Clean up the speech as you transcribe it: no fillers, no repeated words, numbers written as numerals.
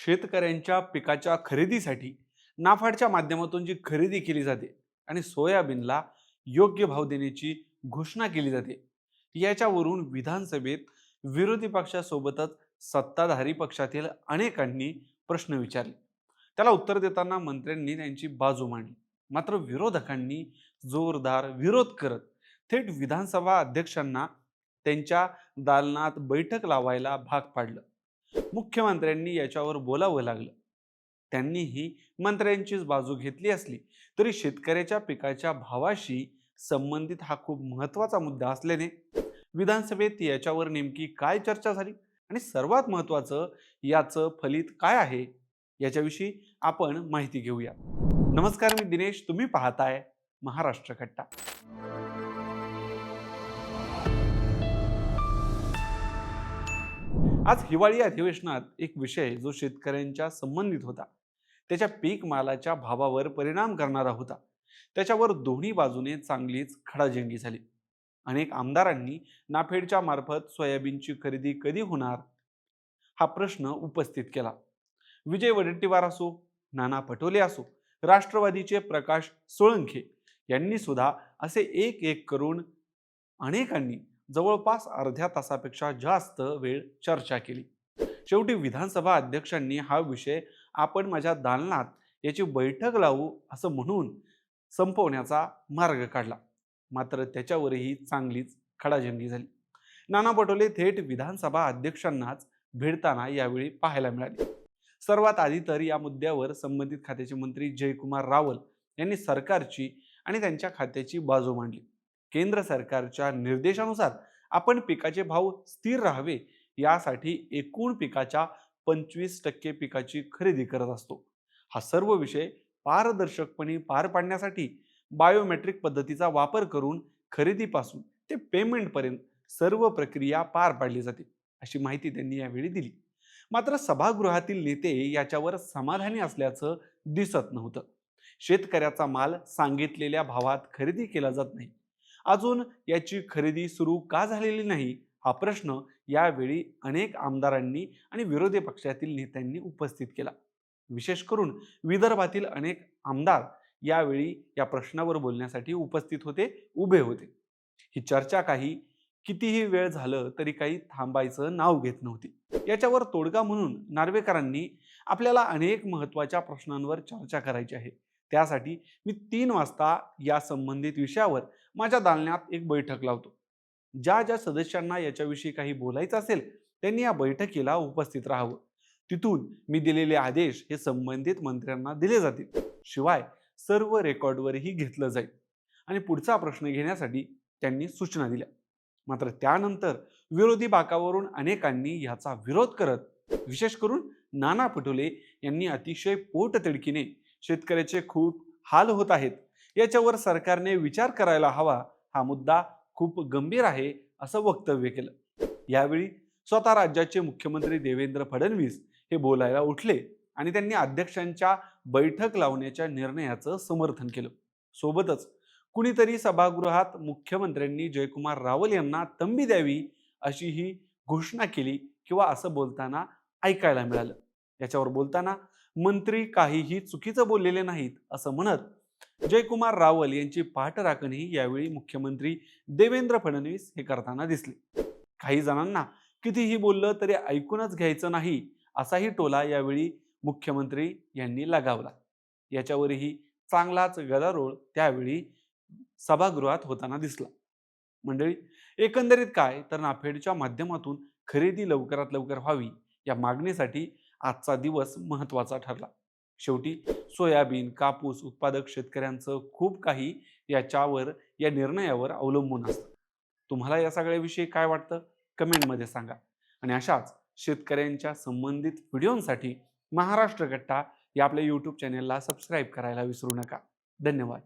शेतकऱ्यांच्या पिकाच्या खरेदीसाठी नाफाडच्या माध्यमातून जी खरेदी केली जाते आणि सोयाबीनला योग्य भाव देण्याची घोषणा केली जाते, याच्यावरून विधानसभेत विरोधी पक्षासोबतच सत्ताधारी पक्षातील अनेकांनी प्रश्न विचारले. त्याला उत्तर देताना मंत्र्यांनी त्यांची बाजू मांडली. मात्र विरोधकांनी जोरदार विरोध करत थेट विधानसभा अध्यक्षांना त्यांच्या दालनात बैठक लावायला भाग पाडलं. मुख्यमंत्र्यांनी याच्यावर बोलावं लागलं. त्यांनीही मंत्र्यांचीच बाजू घेतली असली तरी शेतकऱ्याच्या पिकाच्या भावाशी संबंधित हा खूप महत्वाचा मुद्दा असल्याने विधानसभेत याच्यावर नेमकी काय चर्चा झाली आणि सर्वात महत्वाचं याचं फलित काय आहे, याच्याविषयी आपण माहिती घेऊया. नमस्कार, मी दिनेश. तुम्ही पाहताय महाराष्ट्र कट्टा. आज हिवाळी अधिवेशनात एक विषय जो शेतकऱ्यांच्या संबंधित होता, त्याच्या पीक मालाच्या भावावर परिणाम करणारा होता, त्याच्यावर दोन्ही बाजूने चांगलीच खडाजंगी झाली. अनेक आमदारांनी नाफेडच्या मार्फत सोयाबीनची खरेदी कधी होणार हा प्रश्न उपस्थित केला. विजय वडेट्टीवार असो, नाना पटोले असो, राष्ट्रवादीचे प्रकाश सोळंखे यांनी सुद्धा असे एक एक करून अनेकांनी जवळपास अर्ध्या तासापेक्षा जास्त वेळ चर्चा केली. शेवटी विधानसभा अध्यक्षांनी हा विषय आपण माझ्या दालनात याची बैठक लावू असं म्हणून संपवण्याचा मार्ग काढला. मात्र त्याच्यावरही चांगलीच खडाजंगी झाली. नाना पटोले थेट विधानसभा अध्यक्षांनाच भिडताना यावेळी पाहायला मिळाले. सर्वात आधी तर या मुद्द्यावर संबंधित खात्याचे मंत्री जयकुमार रावल यांनी सरकारची आणि त्यांच्या खात्याची बाजू मांडली. केंद्र सरकारच्या निर्देशानुसार आपण पिकाचे भाव स्थिर राहावे यासाठी एकूण पिकाच्या 25% पिकाची खरेदी करत असतो. हा सर्व विषय पारदर्शकपणे पार पाडण्यासाठी बायोमेट्रिक पद्धतीचा वापर करून खरेदीपासून ते पेमेंटपर्यंत सर्व प्रक्रिया पार पाडली जाते, अशी माहिती त्यांनी यावेळी दिली. मात्र सभागृहातील नेते याच्यावर समाधानी असल्याचं दिसत नव्हतं. शेतकऱ्याचा माल सांगितलेल्या भावात खरेदी केला जात नाही, अजून याची खरेदी सुरू का झालेली नाही, हा प्रश्न यावेळी अनेक आमदारांनी आणि विरोधी पक्षातील नेत्यांनी उपस्थित केला. विशेष करून विदर्भातील अनेक आमदार यावेळी या प्रश्नावर बोलण्यासाठी उपस्थित होते, उभे होते. ही चर्चा कितीही वेळ झालं तरी काही थांबायचं नाव घेत नव्हती. याच्यावर तोडगा म्हणून नार्वेकरांनी आपल्याला अनेक महत्त्वाच्या प्रश्नांवर चर्चा करायची आहे, त्यासाठी मी 3 वाजता या संबंधित विषयावर माझ्या दालनात एक बैठक लावतो. ज्या ज्या सदस्यांना याच्याविषयी काही बोलायचं असेल त्यांनी या बैठकीला उपस्थित राहावं. तिथून मी दिलेले आदेश हे संबंधित मंत्र्यांना दिले जातील. शिवाय सर्व रेकॉर्डवरही घेतलं जाईल आणि पुढचा प्रश्न घेण्यासाठी त्यांनी सूचना दिल्या. मात्र त्यानंतर विरोधी बाकावरून अनेकांनी याचा विरोध करत, विशेष करून नाना पटोले यांनी अतिशय पोटतिडकीने शेतकऱ्याचे खूप हाल होत आहेत, याच्यावर सरकारने विचार करायला हवा, हा मुद्दा खूप गंभीर आहे, असं वक्तव्य केलं. यावेळी स्वतः राज्याचे मुख्यमंत्री देवेंद्र फडणवीस हे बोलायला उठले आणि त्यांनी अध्यक्षांच्या बैठक लावण्याच्या निर्णयाचं समर्थन केलं. सोबतच कुणीतरी सभागृहात मुख्यमंत्र्यांनी जयकुमार रावल यांना तंबी द्यावी अशी ही घोषणा केली किंवा असं बोलताना ऐकायला मिळालं. याच्यावर बोलताना मंत्री काहीही चुकीचं बोललेले नाहीत असं म्हणत जयकुमार रावल यांची पाठराखणही यावेळी मुख्यमंत्री देवेंद्र फडणवीस हे करताना दिसले. काही जणांना कितीही बोललं तरी ऐकूनच घ्यायचं नाही असाही टोला यावेळी मुख्यमंत्री यांनी लगावला. याच्यावरही चांगलाच गदारोळ त्यावेळी सभागृहात होताना दिसला. मंडळी, एकंदरीत काय तर नाफेडच्या माध्यमातून खरेदी लवकरात लवकर व्हावी या मागणीसाठी आजचा दिवस महत्त्वाचा ठरला. शेवटी सोयाबीन, कापूस उत्पादक शेतकऱ्यांचं खूप काही याच्यावर, या निर्णयावर अवलंबून असतं. तुम्हाला या सगळ्याविषयी काय वाटतं कमेंटमध्ये सांगा. आणि अशाच शेतकऱ्यांच्या संबंधित व्हिडिओंसाठी महाराष्ट्र कट्टा या आपल्या यूट्यूब चॅनेलला सबस्क्राईब करायला विसरू नका. धन्यवाद.